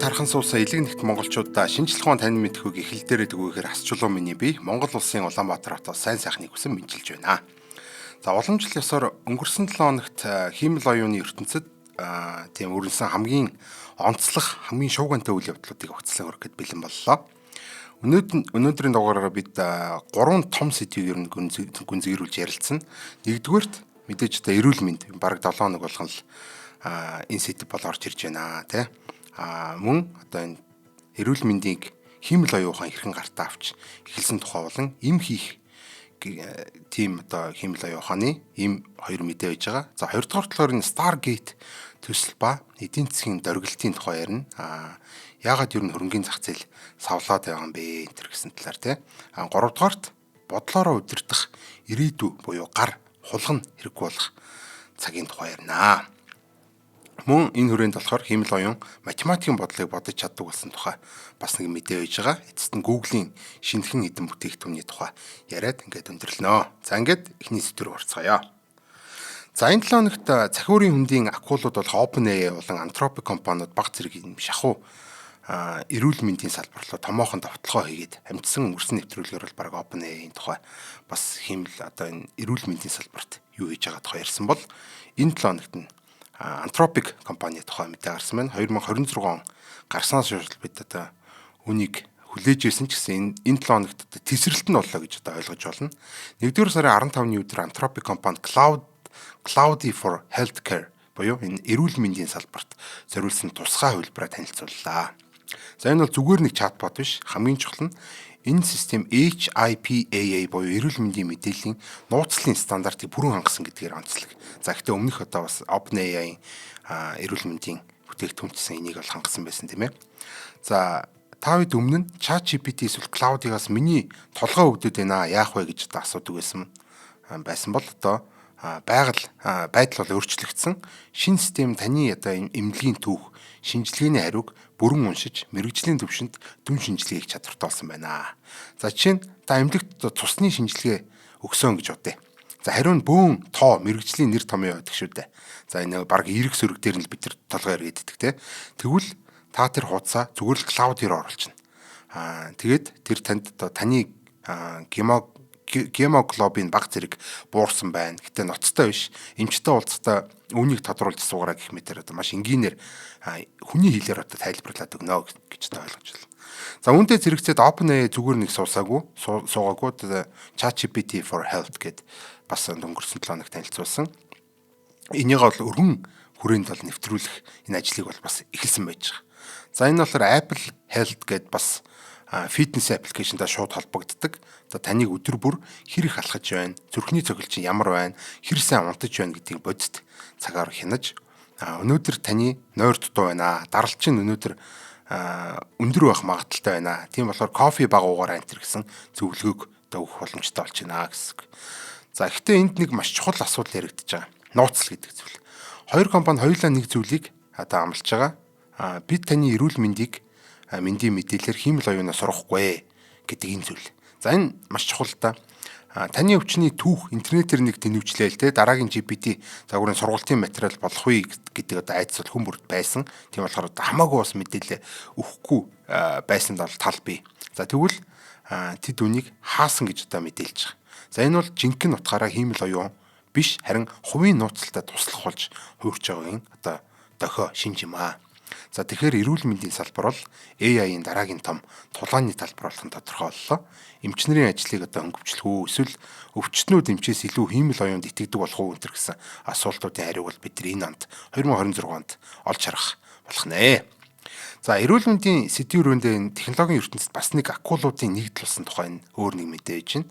хархан суусан элэг нэгт монголчуудаа шинжлэх ухааны тань мэдхүйг эхэл дээрээ тгүүхээр асчулуу миний бие Монгол улсын Улаанбаатар хотоос сайн сайхныг хүсэн мэдчилж байна. За уламжлал ёсоор өнгөрсөн 7 хоногт хиймэл оюуны ертөнцид тийм өрнсөн хамгийн онцлог хамгийн шуугантай үйл явдлуудыг огцлон өргөхөд бэлэн боллоо. Өнөөдрийн дугаараараа бид 3 том сэдвийг ер нь гүнзгийрүүлж ярилцсан. Нэгдүгээрт мэдээж одоо эрүүл мэнд бараг 7 хоног болгон л энэ сэдв бол орж ирж байна тий. Мөн одоо энэ эрүүл мэндийг хиймэл оюун ухаан хэрхэн гартаа авч эхэлсэн тухай болон им хийх тийм одоо хиймэл оюун ухааны им хоёр мэдээ байж байгаа. За хоёрдугаар талаар энэ Stargate төсөл ба эдийн засгийн дөргилтийн тухай ярина. Яагаад ер нь хөрөнгөний зах зээл савлаад байгаа юм бэ энэ гэсэн талаар тий. Гуравдугаарт бодлороо удирдах ирээдүй буюу гар хулгана хэрэггүй болох цагийн тухай ярина. Мөн энэ хүрээнд болохоор хиймэл оюун математикийн бодлыг бодож чаддаг болсон тухай бас нэг мэдээ байж байгаа. Эцэст нь Google-ийн шинэхэн эдэн бүтээгдэхүүний тухай яриад ингээд өндөрлөнө. За ингээд эхний сэдвээр орцгоё. За энэ 7 хоногт цахиурын хөндийн акулууд бол OpenAI болон Anthropic компаниуд баг зэрэг юм шахуу эрүүл мэндийн салбар руу томоохон товтлогоо хийгээд амжсан өнгөрсөн нэвтрүүлгээр бол баг OpenAI-ийн тухай бас хиймэл одоо энэ эрүүл мэндийн салбарт юу хийж байгаа тухай ярьсан бол энэ 7 хоногт нь Anthropic компани тухай мэдээ гарсан байна. 2026 он гарснаас хойш бид одоо үнийг хүлээж байсан ч гэсэн энэ 7 хоногт тесрэлт нь боллоо гэж одоо ойлгож байна. 1-р сарын 15-ны өдөр Anthropic компани Cloudy for Healthcare буюу энэ эрүүл мэндийн салбарт зориулсан тусгай хувилбараа танилцууллаа. За энэ бол зүгээр нэг чатбот биш. Хамгийн чухал нь энэ систем HIPAA буюу эрүүл мэндийн мэдээллийн нууцлалын стандартыг бүрэн хангасан гэдгээр онцлог. За гэхдээ өмнөх одоо бас OpenAI-ийн эрүүл мэндийн бүтээгдэхүүнчсэн энийг бол хангасан байсан тийм ээ. За та бид өмнө нь ChatGPT эсвэл Cloud-игаас миний толгой өгдөд байна яах вэ гэж одоо асуудаг байсан бол одоо байдал бол өөрчлөгдсөн. Шинэ систем таны одоо эмнэлгийн түүх, шинжилгээний хариуг бүрэн уншиж мэрэгжлийн төвшөнд дүн шинжилгээ хийх чадвартай болсон байна. За жишээ нь та эмнэлэгт цусны шинжилгээ өгсөн гэж бодъё. За хариу нь бөөн тоо мэрэгжлийн нэр томьёо байдаг шүү дээ. За энэ баг эрг сөрөг дээр нь бид нар толгой яргээд идэх те. Тэгвэл та тэр хуудасаа зүгээр л Cloud-ээр оруулчихна. Тэгээд тэр танд одоо таны гемоглобин баг зэрэг буурсан байна. Гэтэ ноцтой биш. Эмчтэй уулзалтаа үүнийг тодруулж суугараа гэх мэтэр одоо маш энгийнээр хүний хэлээр одоо тайлбарлаад өгнө гэж та ойлгож байна. За үүндээ зэрэгцээд OpenAI зүгээр нэг суугаагүй ChatGPT for Health гэд бас өнгөрсөн 7 хоног танилцуулсан. Энийг бол өргөн хүрээнд бол нэвтрүүлэх энэ ажлыг бол бас эхэлсэн байж байгаа. За энэ болохоор Apple Health гэд бас фитнес аппликейшнтай шууд холбогддог. Одоо таныг өдөр бүр хэр их алхаж байна, зүрхний цохилт чинь ямар байна, хэр сайн унтаж байна гэдгийг бодит цагаар хянаж өнөөдөр таны нойр дутуу байна. Даралт чинь өнөөдөр өндөр байх магадaltaй байна. Тийм болохоор кофе баг уугаарай энэ гэсэн зөвлөгөөг өгөх боломжтой болж байна гэсэн. За гэхдээ энд нэг маш чухал асуудал яригдж байгаа. Нууцлал гэдэг зүйл. Хоёр компани хоёулаа нэг зүйлийг одоо амлаж байгаа. Бид таны эрүүл мэндийн мэдээлэлээр хиймэл оюунаас сурахгүй гэдэг энэ зүйл. За энэ маш чухал та. Таны өвчний түүх интернетээр нэг тэнэвчлээл те дараагийн GPT загварын сургалтын материал болох уу гэдэг одоо айдас бол хүмүүрд байсан. Тийм болохоор хамаагүй бас мэдээлэл өгөхгүй байсан тал бий. За тэгвэл тэд үнийг хаасан гэж одоо мэдээлж байгаа. За энэ бол жинхэнэ утгаараа хиймэл оюун биш харин хувийн нууцлалтад туслах болж хуурч байгаагийн одоо дохио шинж юм аа. За тэгэхээр эрүүл мэндийн салбар бол AI-ийн дараагийн том тулааны талбар болох нь тодорхой боллоо. Эмчнэрийн ажлыг одоо хөнгөвчлөх үү эсвэл өвчтнүүд эмчээс илүү хиймэл оюунд итгэдэг болох уу энэ гэсэн асуултуудын хариуг бол бид энэ онд 2026 онд олж харах болох нэ. За эрүүл мэндийн сэдвүүрөндөө технологийн ертөнцид бас нэг акулуудын нэгдэл болсон тухай өөр нэг мэдээж байна.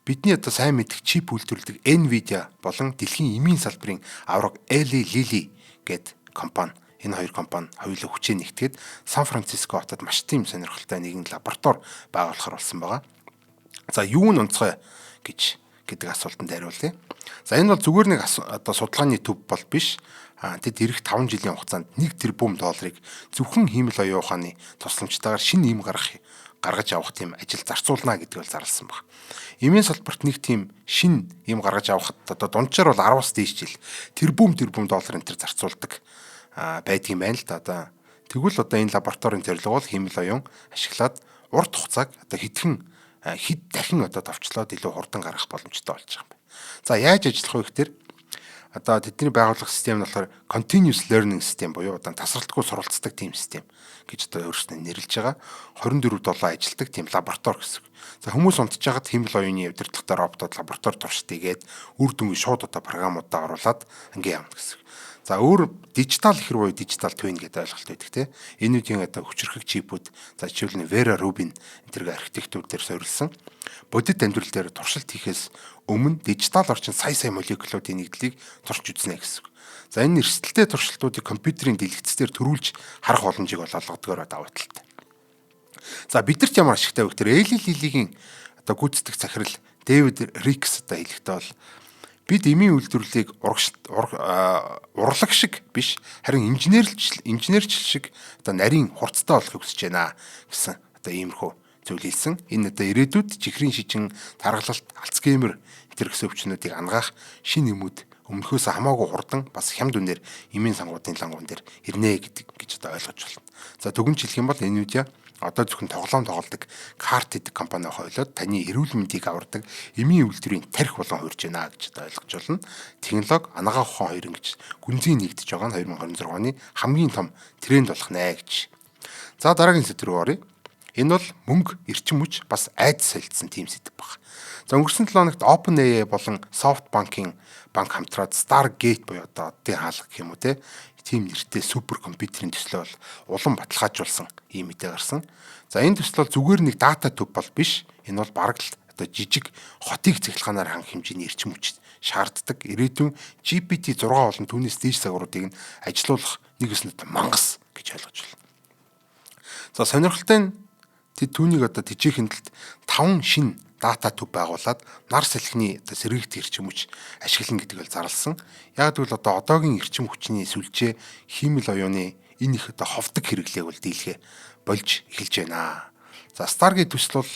Бидний одоо сайн мэдих чип үйлдвэрлэдэг Nvidia болон дэлхийн эмийн салбарын авраг Eli Lilly гэд компани энэ хоёр компани хоёулаа хүчээ нэгтгээд Сан Франциско хотод маш тийм сонирхолтой нэгэн лаборатори байгуулахар болсон байгаа. За юу нь онцгой гэдэг асуултанд хариулъя. За энэ бол зүгээр нэг одоо судалгааны төв бол биш. Тэд ирэх 5 жилийн хугацаанд $1 тэрбум зөвхөн хиймэл оюун ухааны тусламжтайгаар шинэ им гаргаж авах тийм ажил зарцуулна гэдэг бол зарласан баг. Эмийн салбарт нэг тийм шинэ им гаргаж авахд одоо дунджаар бол 10-аас дээш жил тэрбум $энэ төр зарцуулдаг байдгийн байна л да. Одоо Тэгвэл одоо энэ лабораторийн зорилго бол хиймэл оюун ашиглаад урт хугацааг одоо хэд дахин одоо товчлоод илүү хурдан гаргах боломжтой болж байгаа юм байна. За яаж ажиллах вэ гэхээр одоо тэдний байгуулах систем нь болохоор continuous learning system буюу одоо тасралтгүй суралцдаг team систем гэж одоо өөрснөө нэрлэж байгаа. 24/7 ажилладаг team лаборатори гэсэн. За хүмүүс унтж байгаад хиймэл оюуны удирдлагатай роботууд лаборатори туршид игээд үр дүнгийн шууд одоо програмуудаа оруулаад ингээ явна гэсэн. За өөр дижитал ихэр буюу дижитал twin гэдэг ойлголт байдаг тийм. Энэ үеийн одоо хүчрхэг чипүүд за жишээлбэл Vera Rubin энэ архитектур дээр суурилсан бодит амьдрал дээр туршилт хийхээс өмнө дижитал орчин сая молекулуудын нэгдлийг турш үзнэ гэсэн. За энэ эрсдэлтэй туршилтуудыг компьютерийн дэлгэцээр төрүүлж харах боломжийг олгодгоор даваа талтай. За бидэрт ямар ашигтай вэ гэхээр Эли Лилигийн одоо гүйцэтгэх захирал Дэвид Рикс одоо хэлэхдээ бол бид эмийн үйлдвэрлэлийг урлаг шиг биш харин инженерчил шиг одоо нарийн хурцтай болохыг хүсэж байна гэсэн одоо иймэрхүү зүйл хэлсэн. Энэ одоо ирээдүйд чихрийн шижин, тархалт, Альцгеймер гэсэн өвчнүүдийг ангаах шин нэмүүд өмнөхөөс хамаагүй хурдан бас хямд үнээр эмийн сангуудын лангуун дээр ирнэ гэж одоо ойлгож байна. За дүгнж хэлэх юм бол энэ үедээ одоо зөвхөн тоглоом тоглодог карт гэдэг компани хойлоод таны эрүүл мэндийг авардаг эмийн үйлдвэрийн тархи болон хуурж байна гэж одоо ойлгож байна. Технологи анагаах ухаан хоёр ингэж гүнзгий нэгдэж байгаа нь 2026 оны хамгийн том тренд болох нэ гэж. За дараагийн сэдв рүү оръё. Энэ бол мөнгө, эрчим хүч бас айдас солилцсон тийм сэдв баг. За өнгөрсөн 7 хоногт OpenAI болон SoftBank-ийн банк хамтраад Stargate буюу одоо оддын хаалга гэх юм уу тийм нэртэй супер компьютерийн төслөө бол улам баталгаажуулсан ийм мэдээ гарсан. За энэ төсөл бол зүгээр нэг дата төв бол биш. Энэ бол бараг л одоо жижиг хотыг цэглэханаар хангах хэмжээний эрчим хүч шаарддаг. Ирээдүйн GPT 6 болон түүнээс дээш загваруудыг нь ажилуулах нэг өснөд мангас гэж ойлгож байна. За сонирхолтой нь түүнийг одоо тижээхэн талд 5 шин дата төв байгуулад нар салхины одоо сэргийгт эрчим хүч ашиглана гэдэг бол зарласан. Яг тэгвэл одоо одоогийн эрчим хүчний сүлжээ хиймэл оюуны энэ их одоо ховдог хэрэглээг бол дийлхэ болж эхэлж байна. За Stargate төсөл бол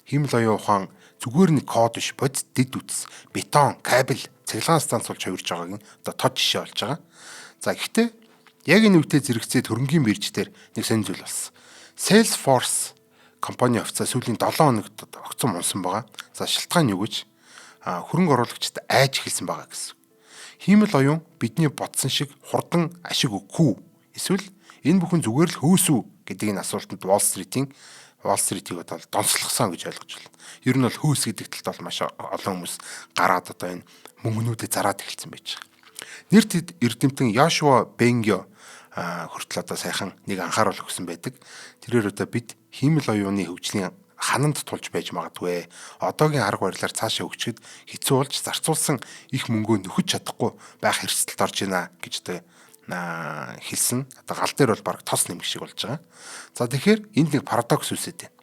хиймэл оюун ухаан зүгээр нэг код биш бодит дэд үтс, бетон, кабель, цэглэгаан станц болж хувирж байгааг нь одоо тод жишээ болж байгаа. За гэхдээ яг энэ үедээ зэрэгцээд хөрөнгийн бирж дээр нэг сонир зүйл болсон. Salesforce компани офицаа сүүлийн 7 хоногт огцом унсан байгаа. За шалтгаан юу гэж хөрөнгө оруулагчид айж эхэлсэн байгаа гэсэн. Хиймэл оюун бидний бодсон шиг хурдан ашиг өгөхгүй. Эсвэл энэ бүхэн зүгээр л хөөс үү гэдэг энэ асуултанд Wall Street-ийг одоо донслогсон гэж ойлгож байна. Ер нь бол хөөс гэдэг талд бол маш олон хүмүүс гараад одоо энэ мөнгнүүдэд зараад эхэлсэн байж байгаа. Нэр тэд эрдэмтэн Yoshua Bengio хүртэл одоо сайхан нэг анхааруул өгсөн байдаг. Тэрээр одоо бид хиймэл оюуны хөгжлийн хананд тулж байж магадгүй. Одоогийн арга барилаар цаашаа хөгжөхөд хэцүү болж зарцуулсан их мөнгөө нөхөж чадахгүй байх эрсдэлд орж байна гэж одоо хэлсэн. Одоо гал дээр бол баг тос нэмэх шиг болж байгаа. За тэгэхээр энд нэг парадокс үүсээд байна.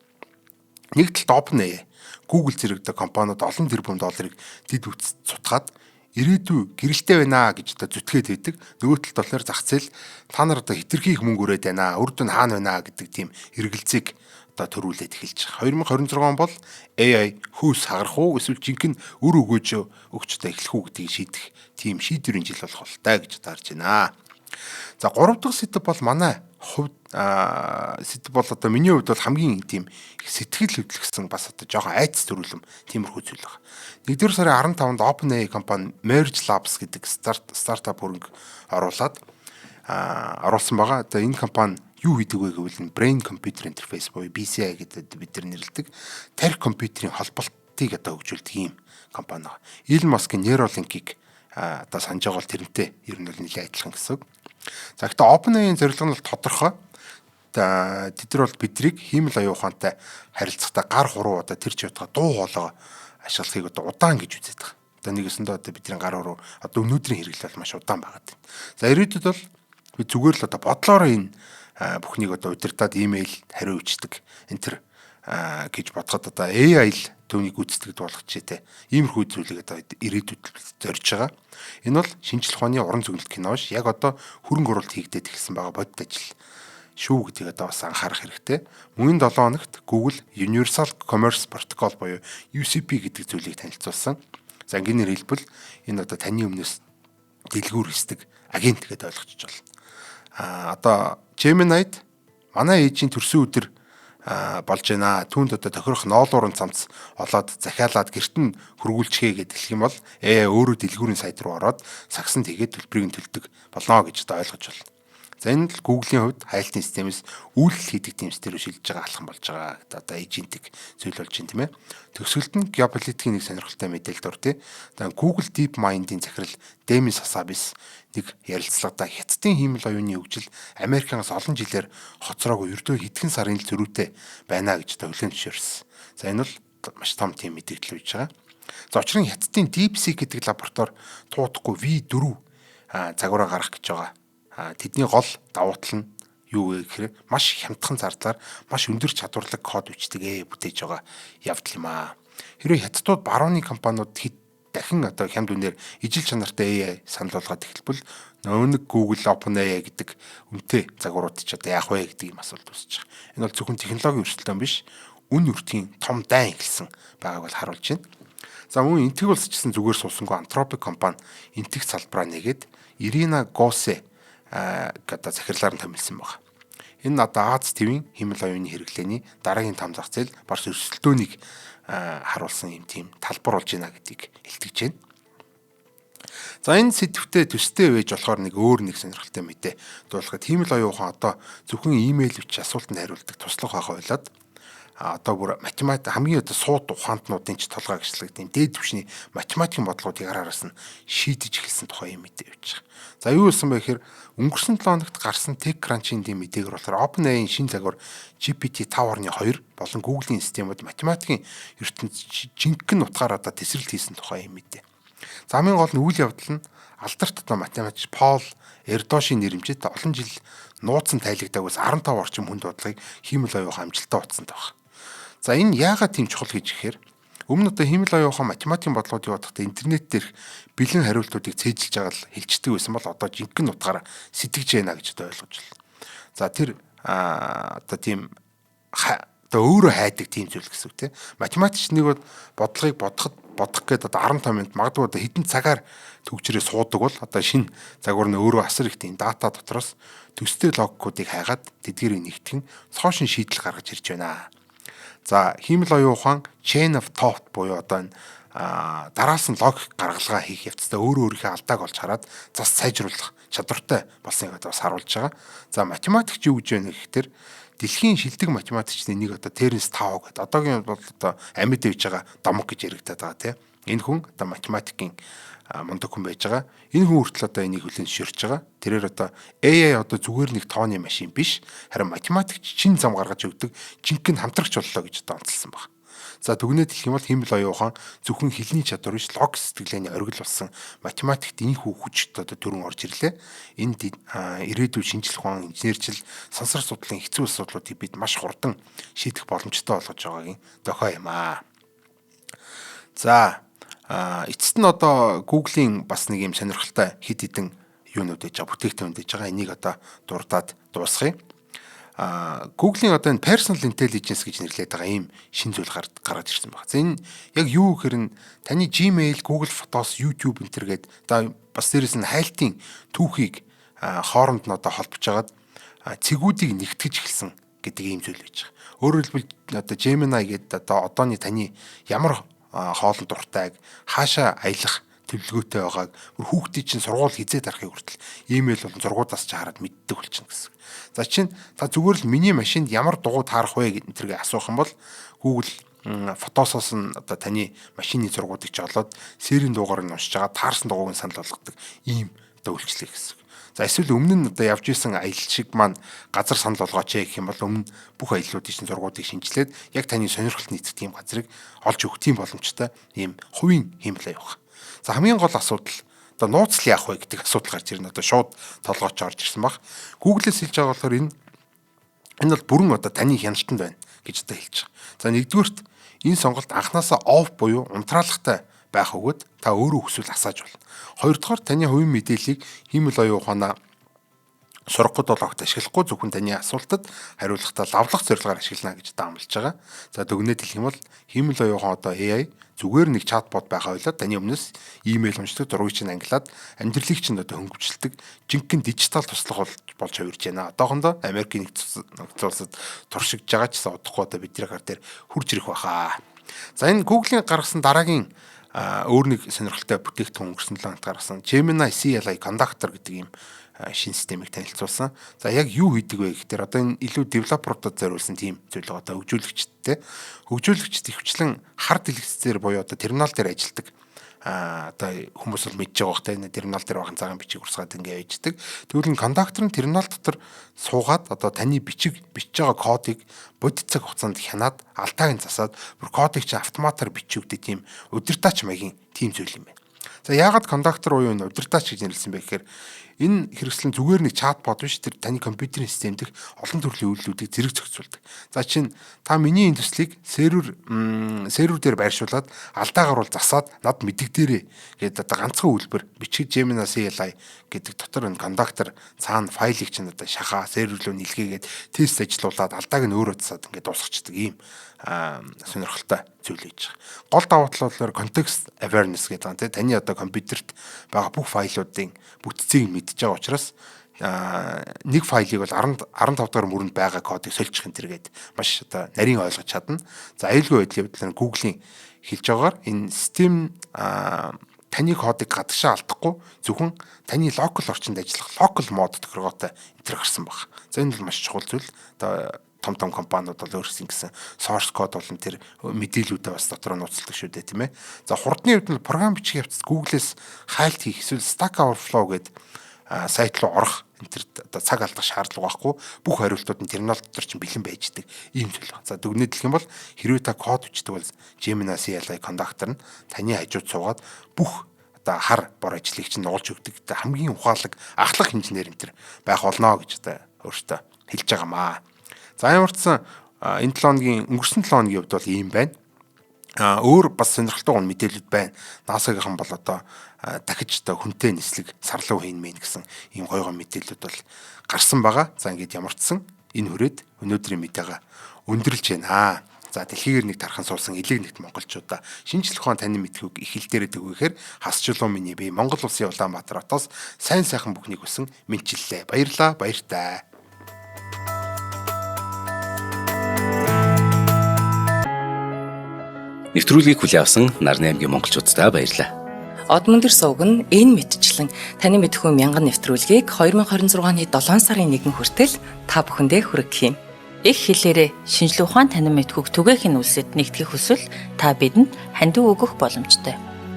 Нэг талд OpenAI, Google зэрэг компаниуд олон тэрбум долларыг дэд үтс цутгаад ирээдүй гэрэлтэй байна гэж одоо зүтгээд байдаг. Нөгөө талд болохоор зах зээл та нар одоо хитрхи их мөнгө өрөөд байна. Үр дүн хаана байна гэдэг тийм эргэлзээг одоо төрүүлээд эхэлж байгаа. 2026 он бол AI хөөс хагарах уу эсвэл жинхэнэ өр өгөөж өгч одоо эхлэх үү гэдгийг шийдэх тийм шийдвэрийн жил болох болтой гэж таарж байна. За 3 дахь сэдв бол манай хувьд сэдв бол одоо миний хувьд бол хамгийн тийм сэтгэл хөдлөсөн бас одоо жоохон айц төрүүлэм тиймэрхүү зүйл байна. 1-р сарын 15-нд OpenAI компани Merge Labs гэдэг стартап хөрөнгө оруулсан байгаа. Одоо энэ компани юу хийдэг вэ гэвэл Brain Computer Interface буюу BCI гэдэг бид нар нэрлэдэг тархи компьютерийн холболтыг одоо хөгжүүлдэг ийм компани байна. Elon Musk-ийн Neuralink-ийг одоо санаж байгаа бол тэрнтэй ер нь бол нэлээд адилхан гэсэн. За гэхдээ OpenAI-ийн зорилго нь бол тодорхой. Тэд нар бол бидрийг хиймэл оюун ухаантай харилцахтаа гар хуруу одоо тэр ч ятга дуу хоолой ашиглахыг одоо удаан гэж үздэг байгаа. Одоо нэгэсэндээ одоо бидний гар хуруу одоо өнөөдрийн хэрэглэл маш удаан байгаа. За ирээдүйд бол би зүгээр л одоо бодлороо энэ бүхнийг одоо удирдаад имэйл хариу өгчдөг энэ төр гэж бодоход одоо AI л түүнийг гүйцэтгэж болгочихжээ те. Иймэрхүү зүйлийг одоо ирээдүйд зорж байгаа. Энэ бол шинжлэх ухааны уран зөгнөлт кинош яг одоо хөрөнгө оруулалт хийгдээд эхэлсэн байгаа бодит ажил шүү гэдгийг одоо бас анхаарах хэрэгтэй. Мөн 7 хоногт Google Universal Commerce Protocol буюу UCP гэдэг зүйлийг танилцуулсан. За ингээнээр хэлбэл энэ одоо таны өмнөөс дэлгүүр хийдэг агент гэдээ ойлгочих жол. Одоо Gemini-д манай ээжийн төрсөн өдөр болж байна. Түүнд одоо тохирох ноолуурын цамц олоод захиалаад гэрт нь хөргүүлчихээ гэдэг хэлэх юм бол өөрөө дэлгүүрийн сайт руу ороод сагсан тэгээд төлбөрийг нь төлдөг болно гэж одоо ойлгож байна. За энэ л Google-ийн хувьд хайлтын системээс үйлдэл хийдэг тэмцээр шилжиж байгаа алхам болж байгаа гэдэг одоо эйжентик зүйл болж байна тийм ээ. Төгсгөлд нь геополитикийн нэг сонирхолтой мэдээлэл дур тий. Одоо Google DeepMind-ийн захирал Demis Hassabis нэг ярилцлагада Хятадын хиймэл оюуны хөгжил Америкаас олон жилээр хоцроогүй ердөө хэдхэн сарын л зөрүүтэй байна гэж төвлөрөн зөвшөөрсөн. За энэ бол маш том тийм мэдээлэл үүж байгаа. За учир нь Хятадын DeepSeek гэдэг лаборатори туудахгүй V4 загвараа гаргах гэж байгаа. Тэдний гол давуу тал нь юу вэ гэхээр маш хямдхан зардлаар маш өндөр чадварлаг код бичдэг бүтээж байгаа явдал юм аа. Хэрвээ хятадууд барууны компаниуд дахин одоо хямд үнээр ижил чанартай AI санал болгоод эхэлбэл нэг Google OpenAI гэдэг үнэтэй загварууд ч одоо яах вэ гэдэг юм асуулт үүсэж байгаа. Энэ бол зөвхөн технологийн өрсөлдөөн биш, үн өртгийн том дайн эхэлсэн байгааг бол харуулж байна. За мөн энтэг улс ч гэсэн зүгээр суусангүй Anthropic компани энтэг салбараа нэгээд Ирина Госе гэдэг захирлаар нь томилсон байна. Энэ одоо Аз твийн хиймэл оюуны хэрэглээний дараагийн том зах зээл барс өрсөлдөөнийг харуулсан юм тийм талбар болж байна гэдгийг илтгэж байна. За энэ сэдвтэ төстэй байж болохоор нэг өөр нэг сонирхолтой мэдээ дуулахад хиймэл оюун ухаан одоо зөвхөн имэйл бичиж асуултанд хариулдаг туслах байх ойлоод одоо бүр математик хамгийн одоо сууд ухаантнуудын ч толгой агшлагдаг тийм дээд түвшний математикийн бодлогуудыг араас нь шийдэж эхэлсэн тухай юм мэдээ явж байгаа. За юу болсон бэ гэхээр өнгөрсөн 7 хоногт гарсан TechCrunch-ийн дэм мэдээгээр болохоор OpenAI-ийн шинэ загвар GPT-5.2 болон Google-ийн системүүд математикийн ертөнцийн жинхэнэ утгаараа одоо тесрэлт хийсэн тухай юм мэдээ. За хамгийн гол нь үйл явдал нь алдарт одоо математикч Пол Эрдошийн нэрэмжит олон жил нууцсан тайлагдаагүйс 15 орчим хүнд бодлогыг хиймэл оюун ухаан амжилттай утсан таах. За энэ яагаад тийм чухал гэж ихээр өмнө одоо хиймэл оюун ухаан математикийн бодлогыг бодохдоо интернет дээрх бэлэн хариултуудыг цээжилж байгаа л хэлцдэг байсан бол одоо жинхэнэ утгаараа сэтгэж байна гэж одоо ойлгож байна. За тэр одоо тийм одоо өөрөө хайдаг тийм зүйл гэсэн үг тийм. Математикч нэг бодлогыг бодох гээд одоо 15 минут магадгүй одоо хэдэн цагаар төгжрээ суудаг бол одоо шинэ загвар нь өөрөө асар их тийм дата дотроос төстэй логикуудыг хайгаад тэдгэрийг нэгтгэн цоошин шийдэл гаргаж ирж байна. За хиймэл оюун ухаан chain of thought буюу одоо энэ дараас нь логик гаргалгаа хийх явцдаа өөрийнхөө алдааг олж хараад зас сайжруулах чадвартай болсон юм бас харуулж байгаа. За математикч юу гэж байна гэхээр дэлхийн шилдэг математикчны нэг одоо Теренс Тау гэдэг одоогийн бол одоо амьд байж байгаа домог гэж яригадаад байгаа тийм. Энэ хүн одоо математикийн мундаг хүн байж байгаа. Энэ хүн хүртэл одоо энийг хүлээн зөвшөөрч байгаа. Тэрээр одоо AI одоо зүгээр нэг тооны машин биш, харин математикч чин зам гаргаж өгдөг жинхэнэ хамтрагч боллоо гэж одоо онцлсан байна. За дүгнээд хэлэх юм бол хиймэл оюун ухаан зөвхөн хэлний чадвар биш, логик сэтгэлгээний оргил болсон математикт энэхүү хүчтэй одоо төрөн орж ирлээ. Энд ирээдүйн шинжлэх ухаан, инженерчил, сансар судлалын хэцүү асуудлуудыг бид маш хурдан шийдэх боломжтой болгож байгаагийн дохой юм аа. За эцэст нь одоо Google-ийн бас нэг юм сонирхолтой хэд хэдэн юунууд гэж байгаа, бүтээгдэхүүн гэж байгаа. Энийг одоо дурдаад дуусгая. Google-ийн одоо энэ personal intelligence гэж нэрлэдэг байгаа ийм шин зүйл гараад ирсэн байна. За энэ яг юу гэхээр нь таны Gmail, Google Photos, YouTube энэ төргээд одоо бас дээрэс нь хайлтын түүхийг хооронд нь одоо холбож агаад цэгүүдийг нэгтгэж эхэлсэн гэдэг ийм зүйл байж байгаа. Өөрөөр хэлбэл одоо Gemini гэдэг одооний таны ямар хоолнд дуртайг хаашаа аялах төлөвлөгөөтэй байгааг хүүхдийн чинь сургууль хизээ дарахыг хүртэл имэйл болон зургуудаас ч хараад мэддэг болчихно гэсэн. За чинь та зүгээр л миний машинд ямар дугуй таарах вэ гэдэг тэргээ асуух юм бол Google фотосоос нь одоо таны машины зургуудыг жолоод серийн дуугаар нь уншиж байгаа таарсан дугуйг нь санал болгодог ийм одоо үйлчлэг гэсэн. За эсвэл өмнө нь одоо явж исэн аялал шиг маань газар санал болгооч гэх юм бол өмнө бүх аяллуудын чинь зургуудыг шинжилээд яг таны сонирхолд нийцэх тийм газрыг олж өгөх тийм боломжтой ийм хувийн хиймэл явах. За хамгийн гол асуудал одоо нууцлал яах вэ гэдэг асуудал гарч ирнэ. Одоо шууд толгойч орж ирсэн баг. Google-с хэлж байгаа болохоор энэ бол бүрэн одоо таны хяналтанд байна гэж одоо хэлж байгаа. За нэгдүгürt энэ сонголт анханасаа off буюу унтраалагтай байх өгөөд та өөрөө хүсвэл асааж болно. Хоёрдугаар таны хувийн мэдээллийг хиймэл оюун ухаанаа сургахад бол огт ашиглахгүй зөвхөн таны асуултад хариулахдаа лавлах зорилгоор ашиглана гэж даамлж байгаа. За дүгнээд хэлэх юм бол хиймэл оюун ухаан одоо AI зүгээр нэг чатбот байгаа ойлоо таны өмнөөс имэйл уншдаг, зургийг чинь ангилаад амьдралыг чинь одоо хөнгөвчлөдөг жинхэнэ дижитал туслах болж болж хувирж байна. Одоохондоо Америкийн нэгдсэн улсад туршигдж байгаа ч гэсэн удахгүй одоо бидний гар дээр хурж ирэх байхаа. За энэ Google-ийн гаргасан дараагийн өөр нэг сонирхолтой бүтээгдэхүүн өнгөрсөн 7 хоногт гаргасан Gemini CLI Conductor гэдэг ийм шинэ системийг танилцуулсан. За яг юу хийдэг вэ гэхээр одоо энэ илүү девелоперуудад зориулсан тийм зүйл байгаа. Одоо хөгжүүлэгчд ихвчлэн хар дэлгэцээр буюу одоо терминал дээр ажилладаг. Одоо хүмүүс бол мэдж байгаа хөөхтэй энэ терминал дээр бахан цагаан бичиг урсгаад ингээ яждаг. Тэгвэл энэ кондактор нь терминал дотор суугаад одоо таны бичиж байгаа кодыг бодит цаг хугацаанд хянаад алдааг нь засаад бүр кодыг чи автоматар бичигдээ тийм удирдаач маягийн тийм зүйл юм байна. За яагаад кондактор уу энэ удирдаач гэж нэрлсэн бэ гэхээр энэ хэрэгслэн зүгээр нэг чатбот биш, тэр таны компьютерийн систем дэх олон төрлийн үйлдэлүүдийг зэрэг зохицуулдаг. За чинь та миний энэ төслийг сервер дээр байршуулад алдаа гаруул засаад над мэдэгдээрээ гэдэг одоо ганцхан үйлбэр бичиг Gemini CLI гэдэг дотор энэ кондактор цаана файлыг чинь одоо шахаа сервер рүү нэлгээгээд тест ажиллуулад алдааг нь өөрөө засаад ингээд дуусгачихдаг ийм сонирхолтой зүйл хийж байгаа. Гол давуу тал бол context awareness гэдэг нь таны одоо компьютерт байгаа бүх файлуудын бүтцийг мэдж байгаа учраас нэг файлыг бол 15 дахь мөрөнд байгаа кодыг сольчих энэ төргээд маш одоо нарийн ойлгож чадна. За аюулгүй байдлын хувьд Google-ийн хэлж байгаагаар энэ систем таны кодыг гадагшаа алдахгүй зөвхөн таны локал орчинд ажиллах локал мод тохиргоотой энэ төр гарсан баг. За энэ бол маш чухал зүйл. Одоо том компаниуд бол өөрсдийн гэсэн source code болон тэр мэдээлүүдээ бас дотор нь нууцлдаг шүү дээ, тийм ээ. За хурдны хувьд нь програм бичих явцад Google-с хайлт хийх эсвэл Stack Overflow гэдэг сайт руу орох энэ төр одоо цаг алдах шаардлага байхгүй. Бүх хариултууд нь терминал дотор чинь бэлэн байждаг ийм зүйл байна. За дүгнэлт гэх юм бол хэрвээ та код бичдэг бол Gemini CLI Conductor нь таны хажууд суугаад бүх одоо хар бор ажлыг чинь нуулж өгдөг. Хамгийн ухаалаг ахлах инженер энэ төр байх болно гэж одоо өөртөө хэлж байгаамаа. За ямарчсан энэ 7 хоногийн өнгөрсөн 7 хоногийн хувьд бол ийм байна. Өөр бас сонирхолтой мэдээлэлүүд байна. NASA-гийнхан бол одоо дахиж одоо хүнтэй нислэг сарлуу хийн мэн гэсэн ийм гоё мэдээлэлүүд бол гарсан байгаа. За ингээд ямарчсан энэ хүрээд өнөөдрийн мэдээгээ өндөрлж байна. За дэлхийгээр нэг тархан суулсан элэг нэгт монголчуудаа шинжлэх ухаан танин мэдхүйг их хэл дээрээ төгөөхээр хасчлуу миний бие Монгол улсын Улаанбаатар хотоос сайн сайхан бүхнийг хүсэн мэдчиллээ. Баярлаа, баяртай. Нэвтрүүлгийг хүлээн авсан Нарны аймгийн монголчуудаа баярлалаа. Одмондөр сувг нь энэ мэдчлэн таны мэдхүйн мянган нэвтрүүлгийг 2026 оны 7 сарын 1 хүртэл та бүхэндээ хүргэх юм. Их хэлээрээ шинжлэх ухаан танин мэдхүйг түгээх нь үлсэд нэгтгэх хүсвэл та бидэнд хандив өгөх боломжтой.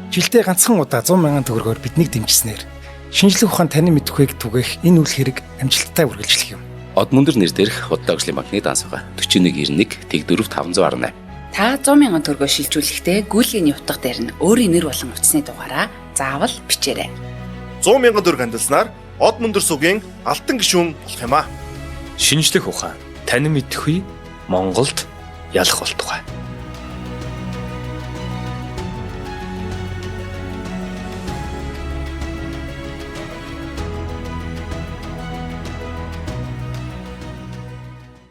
Жилдээ ганцхан удаа 100,000 төгрөгөөр биднийг дэмжснээр шинжлэх ухаан танин мэдхүйг түгээх энэ үйл хэрэг амжилттай үргэлжлэх юм. Одмондөр нэр дээрх Худлаа өвчлийн банкны данс байгаа 4191 Тэг 4518. Та 100,000 төгрөгөөр шилжүүлэхдээ гүйлгээний утга дээр нь өөрийн нэр болон утасны дугаараа заавал бичээрэй. 100,000 төгрөг хандалснаар Одмондөр сувгийн алтан гишүүн болох юм а. Шинжлэх ухаан танин мэдхгүй Монголд ялах болтугай.